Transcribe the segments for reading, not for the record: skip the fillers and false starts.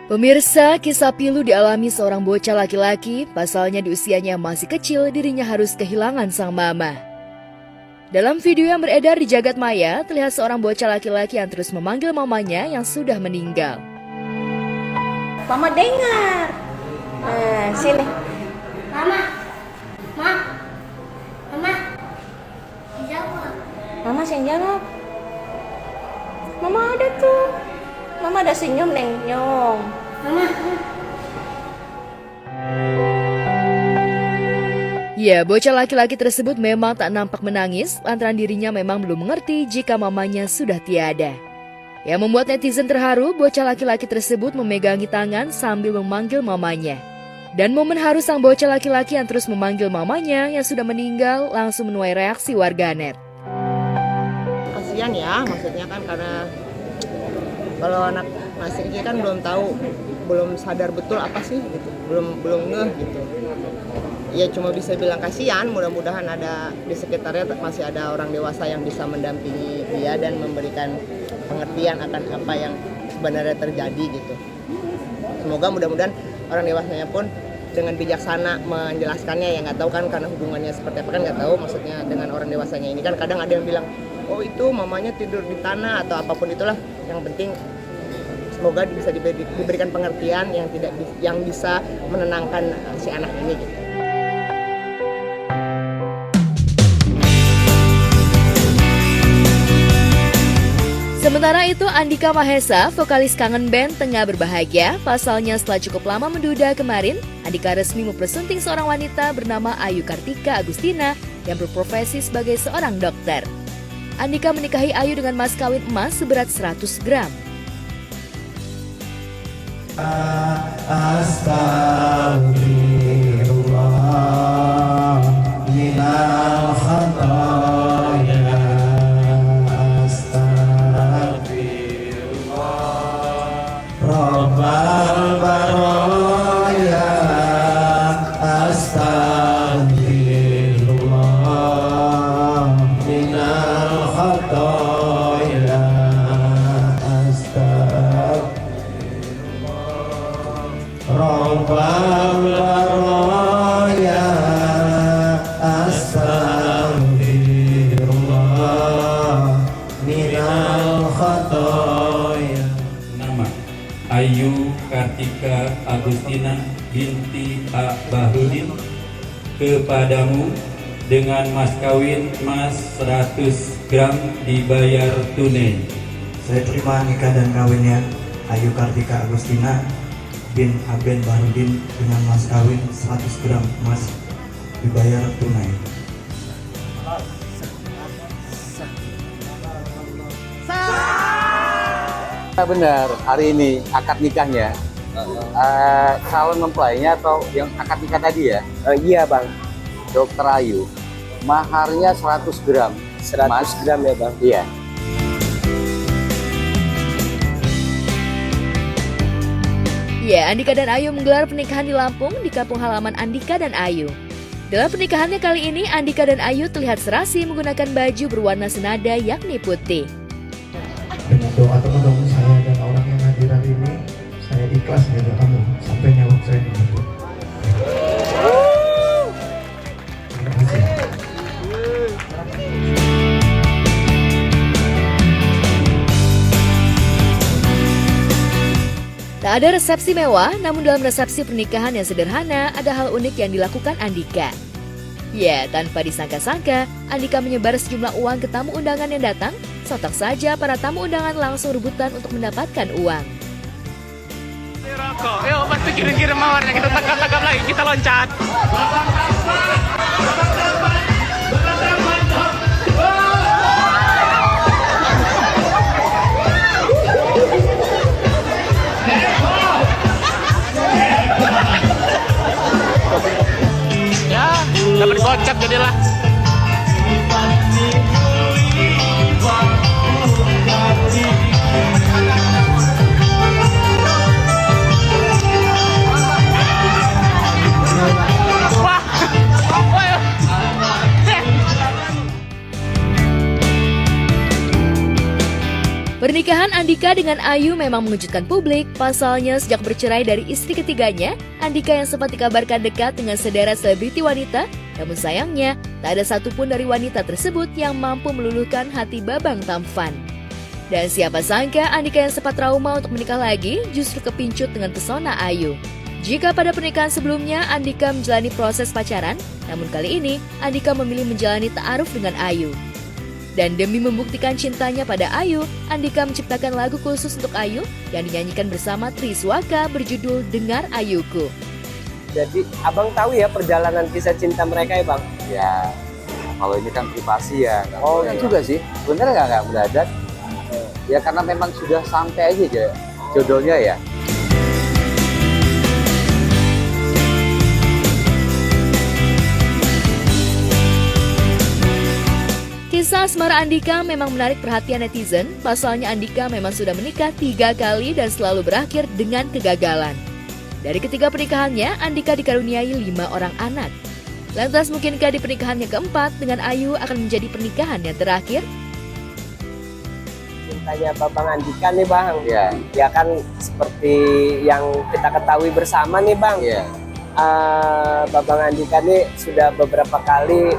Pemirsa, kisah pilu dialami seorang bocah laki-laki, pasalnya di usianya masih kecil dirinya harus kehilangan sang mama. Dalam video yang beredar di jagat maya, terlihat seorang bocah laki-laki yang terus memanggil mamanya yang sudah meninggal. Mama dengar. Sini. Mama. Jawab. Mama yang jawab. Mama ada tuh. Mama ada senyum, Neng. Nyong. Mama. Ya, bocah laki-laki tersebut memang tak nampak menangis, lantaran dirinya memang belum mengerti jika mamanya sudah tiada. Yang membuat netizen terharu, bocah laki-laki tersebut memegangi tangan sambil memanggil mamanya. Dan momen haru sang bocah laki-laki yang terus memanggil mamanya yang sudah meninggal langsung menuai reaksi warganet. Kasihan ya, maksudnya kan karena kalau anak masih kecil kan belum sadar betul apa sih gitu, belum ngeh gitu. Ya cuma bisa bilang kasihan, mudah-mudahan ada di sekitarnya masih ada orang dewasa yang bisa mendampingi dia dan memberikan pengertian akan apa yang sebenarnya terjadi gitu. Semoga mudah-mudahan orang dewasanya pun dengan bijaksana menjelaskannya, ya nggak tahu kan karena hubungannya seperti apa kan nggak tahu, maksudnya dengan orang dewasanya ini kan kadang ada yang bilang oh itu mamanya tidur di tanah atau apapun itulah, yang penting semoga bisa diberikan pengertian yang bisa menenangkan si anak ini gitu. Sementara itu, Andika Mahesa, vokalis Kangen Band, tengah berbahagia. Pasalnya setelah cukup lama menduda kemarin, Andika resmi mempersunting seorang wanita bernama Ayu Kartika Agustina yang berprofesi sebagai seorang dokter. Andika menikahi Ayu dengan mas kawin emas seberat 100 gram. Astagfirullah minal khataya. Rabbal baraya, astagfirullah minal khataya, Rabbal baraya, astagfirullah minal khataya. Nama Ayu Kartika Agustina binti A. Bahrudin, kepadamu dengan mas kawin emas 100 gram dibayar tunai. Saya terima nikah dan kawinnya Ayu Kartika Agustina bin Aben Bahrudin dengan mas kawin 100 gram emas dibayar tunai. Benar, hari ini akad nikahnya. Calon mempelainya atau yang akad nikah tadi ya? Iya bang, Dokter Ayu. Maharnya 100 gram. 100 Mas. gram ya bang. Iya. Ya, Andika dan Ayu menggelar pernikahan di Lampung di kampung halaman Andika dan Ayu. Dalam pernikahannya kali ini, Andika dan Ayu terlihat serasi menggunakan baju berwarna senada yakni putih. Dengan doa teman-teman saya dan orang yang hadir hari ini, saya ikhlas menjaga kamu sampai nyawa saya menutup. Terima kasih. Tak ada resepsi mewah, namun dalam resepsi pernikahan yang sederhana, ada hal unik yang dilakukan Andika. Ya, tanpa disangka-sangka, Andika menyebar sejumlah uang ke tamu undangan yang datang. Sontak saja para tamu undangan langsung rebutan untuk mendapatkan uang. Rokok, yuk pasti kirim-kirim mawarnya, kita tangkap-tangkap lagi, kita loncat. Ya, dapat gocap jadilah. Wah, Pernikahan Andika Andika dengan Ayu memang mengejutkan publik. Pasalnya sejak bercerai dari istri ketiganya, Andika yang sempat dikabarkan dekat dengan sederet selebriti wanita, namun sayangnya tak ada satupun dari wanita tersebut yang mampu meluluhkan hati Babang Tampan. Dan siapa sangka Andika yang sempat trauma untuk menikah lagi justru kepincut dengan pesona Ayu. Jika pada pernikahan sebelumnya Andika menjalani proses pacaran, namun kali ini Andika memilih menjalani ta'aruf dengan Ayu. Dan demi membuktikan cintanya pada Ayu, Andika menciptakan lagu khusus untuk Ayu yang dinyanyikan bersama Triswaka berjudul Dengar Ayuku. Jadi abang tahu ya perjalanan kisah cinta mereka ya bang? Ya, kalau ini kan privasi ya. Oh, Enggak iya. juga sih. Sebenarnya nggak mendadak. Ya karena memang sudah sampai aja jodohnya ya. Kisah asmara Andika memang menarik perhatian netizen. Pasalnya Andika memang sudah menikah 3 kali dan selalu berakhir dengan kegagalan. Dari ketiga pernikahannya, Andika dikaruniai 5 orang anak. Lantas mungkinkah di pernikahannya keempat dengan Ayu akan menjadi pernikahan yang terakhir? Cintanya Babang Andika nih bang. Iya. Ya kan seperti yang kita ketahui bersama nih bang. Iya. Babang Andika nih sudah beberapa kali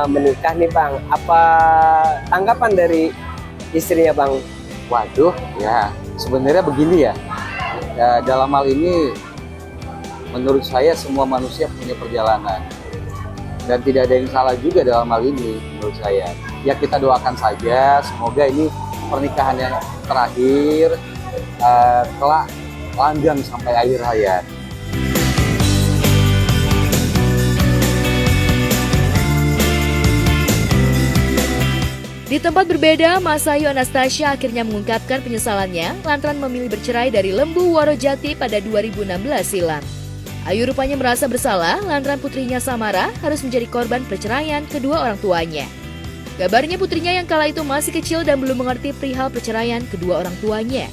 menikah nih bang. Apa tanggapan dari istrinya bang? Waduh, ya sebenarnya begini ya. Ya, dalam hal ini menurut saya semua manusia punya perjalanan dan tidak ada yang salah juga dalam hal ini menurut saya. Ya kita doakan saja semoga ini pernikahan yang terakhir kelak langgeng sampai akhir hayat. Di tempat berbeda, Mas Ayu Anastasia akhirnya mengungkapkan penyesalannya lantaran memilih bercerai dari Lembu Worojati pada 2016 silam. Ayu rupanya merasa bersalah lantaran putrinya Samara harus menjadi korban perceraian kedua orang tuanya. Kabarnya putrinya yang kala itu masih kecil dan belum mengerti perihal perceraian kedua orang tuanya.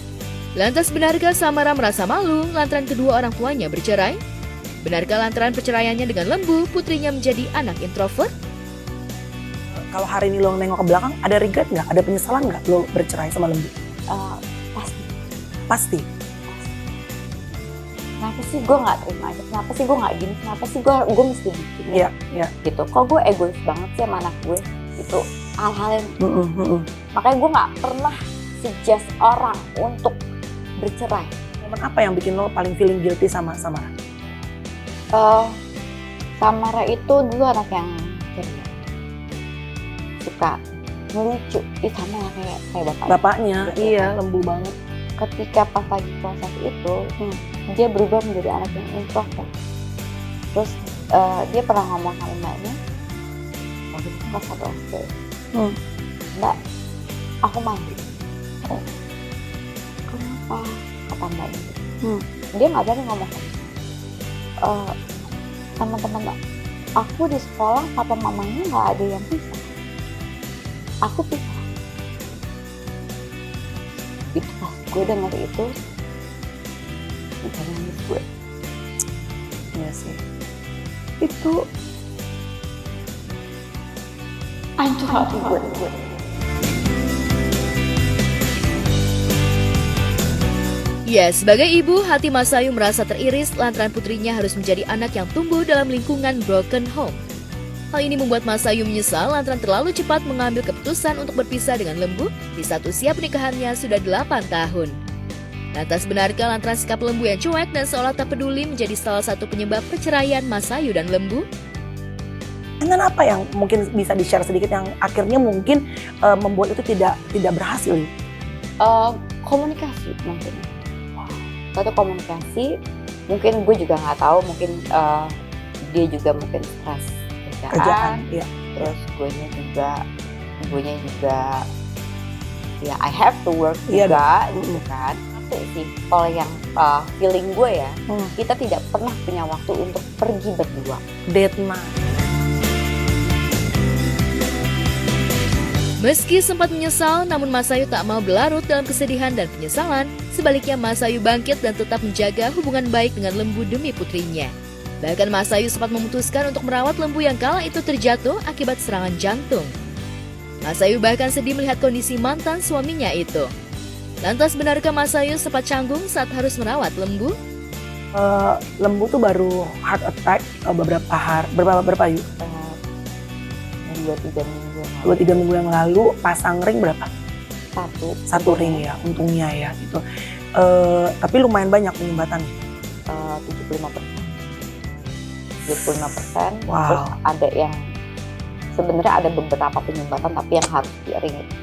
Lantas benarkah Samara merasa malu lantaran kedua orang tuanya bercerai? Benarkah lantaran perceraiannya dengan Lembu, putrinya menjadi anak introvert? Kalau hari ini lo nengok ke belakang, ada regret nggak? Ada penyesalan nggak lo bercerai sama Lembu? Pasti. Pasti. Kenapa sih gue nggak terima aja? Kenapa sih gue nggak gini? Kenapa sih gue mesti begini? Iya, iya. Gitu. Kok gue egois banget sih sama anak gue? Itu hal-hal yang makanya gue nggak pernah suggest orang untuk bercerai. Momen apa yang bikin lo paling feeling guilty sama Samara? Samara itu dulu anak yang ceria, suka ngelucu, sama lah kayak Bapaknya, iya, Lembu banget. Ketika pas lagi proses itu, dia berubah menjadi anak yang introvert. Terus dia pernah ngomong sama mbaknya, waktu itu kelas 1 SD, Mbak, aku mandi. Oh, kenapa? Kata mbaknya. Dia nggak berani ngomong. Teman-teman aku di sekolah papa mamanya nggak ada yang pisah. Aku pisah. Itu pas gue denger itu, nangis gue. Iya sih. Itu hancur hati gue. Ya, sebagai ibu, hati Mas Ayu merasa teriris lantaran putrinya harus menjadi anak yang tumbuh dalam lingkungan broken home. Hal ini membuat Mas Ayu menyesal lantaran terlalu cepat mengambil keputusan untuk berpisah dengan Lembu di saat usia pernikahannya sudah 8 tahun. Lantas benarkah lantaran sikap Lembu yang cuek dan seolah tak peduli menjadi salah satu penyebab perceraian Mas Ayu dan Lembu? Dengan apa yang mungkin bisa di-share sedikit yang akhirnya mungkin membuat itu tidak berhasil? Komunikasi mungkin. Satu komunikasi, mungkin gue juga nggak tahu, mungkin dia juga mungkin stres kerjaan, iya. Terus guenya juga ya I have to work juga, gitu kan. Satu sih, kalau yang feeling gue ya, kita tidak pernah punya waktu untuk pergi berdua. Date night. Meski sempat menyesal, namun Mas Ayu tak mau berlarut dalam kesedihan dan penyesalan. Sebaliknya Mas Ayu bangkit dan tetap menjaga hubungan baik dengan Lembu demi putrinya. Bahkan Mas Ayu sempat memutuskan untuk merawat Lembu yang kala itu terjatuh akibat serangan jantung. Mas Ayu bahkan sedih melihat kondisi mantan suaminya itu. Lantas benarkah Mas Ayu sempat canggung saat harus merawat lembu? Lembu tuh baru heart attack berapa yuk? 2-3 minggu. 2-3 minggu yang lalu. Pasang ring berapa? Satu ring ya, untungnya ya gitu. Tapi lumayan banyak penyumbatan. 75%. Wow. Terus ada yang sebenarnya ada beberapa penyumbatan tapi yang harus di ring itu.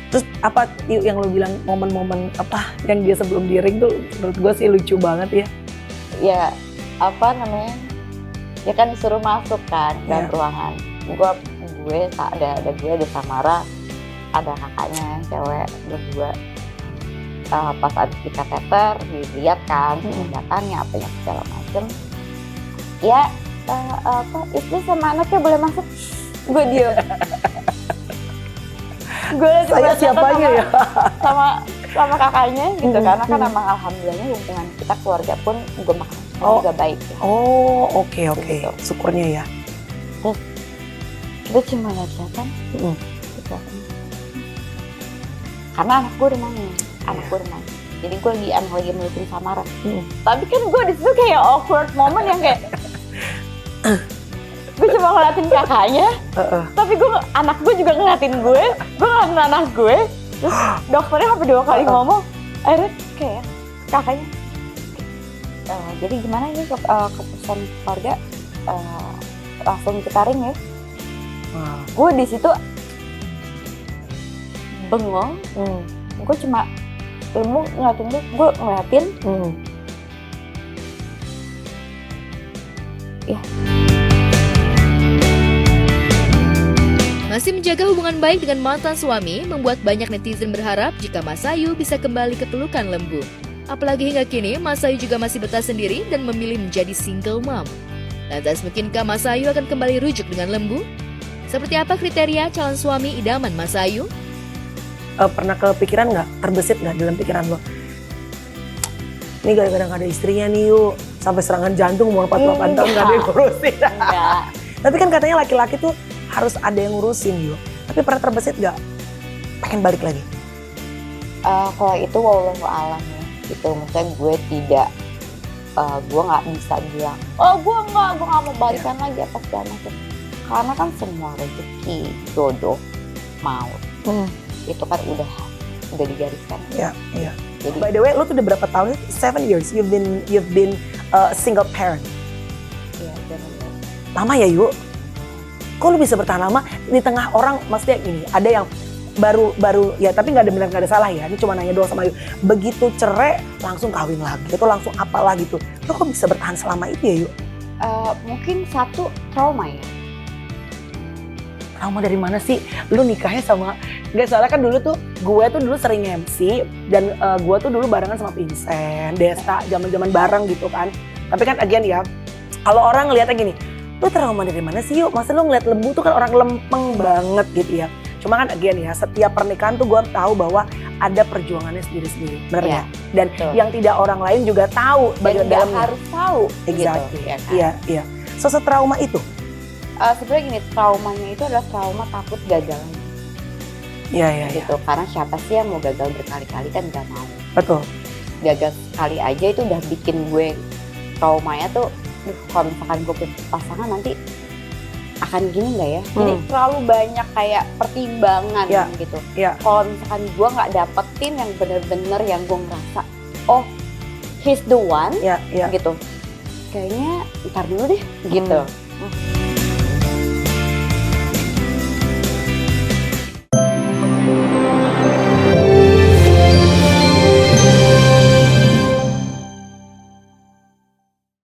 Terus apa yuk yang lu bilang momen-momen apa yang dia sebelum di ring tuh menurut gue sih lucu banget ya. Ya apa namanya? Ya kan disuruh masuk kan dalam ruangan. Gue ada gue, ada Samara, ada kakaknya yang cewek berdua. Pas abis di kateter dilihat kan pengubatannya apa yang segala macem. Ya istri sama anaknya boleh masuk. Gue diem. Gue Saya siapanya ya? sama kakaknya gitu karena kan emang alhamdulillahnya hubungan kita keluarga pun gue makan juga baik ya. Oh oke. Gitu. Syukurnya ya. Terus kita cuma lihat-lihatan karena anak gue udah nangis. Jadi gue lagi melukin Samara. Tapi kan gue di situ kayak awkward moment yang kayak gue cuma ngeliatin kakaknya, tapi anak gue juga ngeliatin gue ngeliatin anak gue. Terus dokternya sampai 2 kali ngomong, akhirnya kayak kakaknya. Jadi gimana ini keputusan keluarga langsung kita ring ya. Gue di situ bengong. Gue cuma lembu ngeliatin gue ngeliatin. Ya. Masih menjaga hubungan baik dengan mantan suami membuat banyak netizen berharap jika Mas Ayu bisa kembali ke pelukan lembu. Apalagi hingga kini Mas Ayu juga masih betah sendiri dan memilih menjadi single mom. Lantas mungkinkah Mas Ayu akan kembali rujuk dengan lembu? Seperti apa kriteria calon suami idaman Mas Ayu? Pernah kepikiran nggak, terbesit nggak dalam pikiran lo? Ini gara-gara nggak ada istrinya nih yuk, sampai serangan jantung umur 48 tahun nggak ada yang ngurusin. Tapi kan katanya laki-laki tuh harus ada yang ngurusin yuk. Tapi pernah terbesit nggak pengen balik lagi? Kalau itu wallahu alam ya, gitu. Maksudnya gue tidak, gue nggak bisa bilang, gue nggak mau balikan lagi apa segala macam. Karena kan semua rezeki, jodoh, maut, itu kan udah digariskan. Iya. Jadi, by the way, lo tuh udah berapa tahun? 7 years you've been single parent. Iya, benar. Lama ya yuk. Kok lu bisa bertahan lama di tengah orang, maksudnya ini ada yang baru ya, tapi nggak ada benar, nggak ada salah ya, ini cuma nanya doang sama Ayu. Begitu cerai langsung kawin lagi itu langsung apalah gitu. Lu kok bisa bertahan selama itu ya yuk? Mungkin satu trauma ya. Trauma dari mana sih? Lu nikahnya sama, nggak salah kan dulu tuh gue tuh dulu sering MC dan gue tuh dulu barengan sama Vincent, Desta, zaman-zaman bareng gitu kan. Tapi kan again ya, kalau orang ngeliatnya gini, lu trauma dari mana sih yuk? Masa lu ngeliat lembu tuh kan orang lempeng banget gitu ya. Cuma kan again ya, setiap pernikahan tuh gue tahu bahwa ada perjuangannya sendiri-sendiri, bener ya? Dan yang tidak orang lain juga tahu bagian dalamnya. Harus tahu. Exactly. Gitu, ya kan? Iya. So trauma itu? Sebenarnya gini, traumanya itu adalah trauma takut gagal. Iya. Gitu. Karena siapa sih yang mau gagal berkali-kali kan nggak mau. Betul. Gagal sekali aja itu udah bikin gue traumanya tuh, kalau misalkan gue punya pasangan nanti akan gini nggak ya? Jadi terlalu banyak kayak pertimbangan gitu. Kalau misalkan gue nggak dapetin yang bener-bener yang gue ngerasa, oh he's the one, gitu. Kayaknya ntar dulu deh, gitu.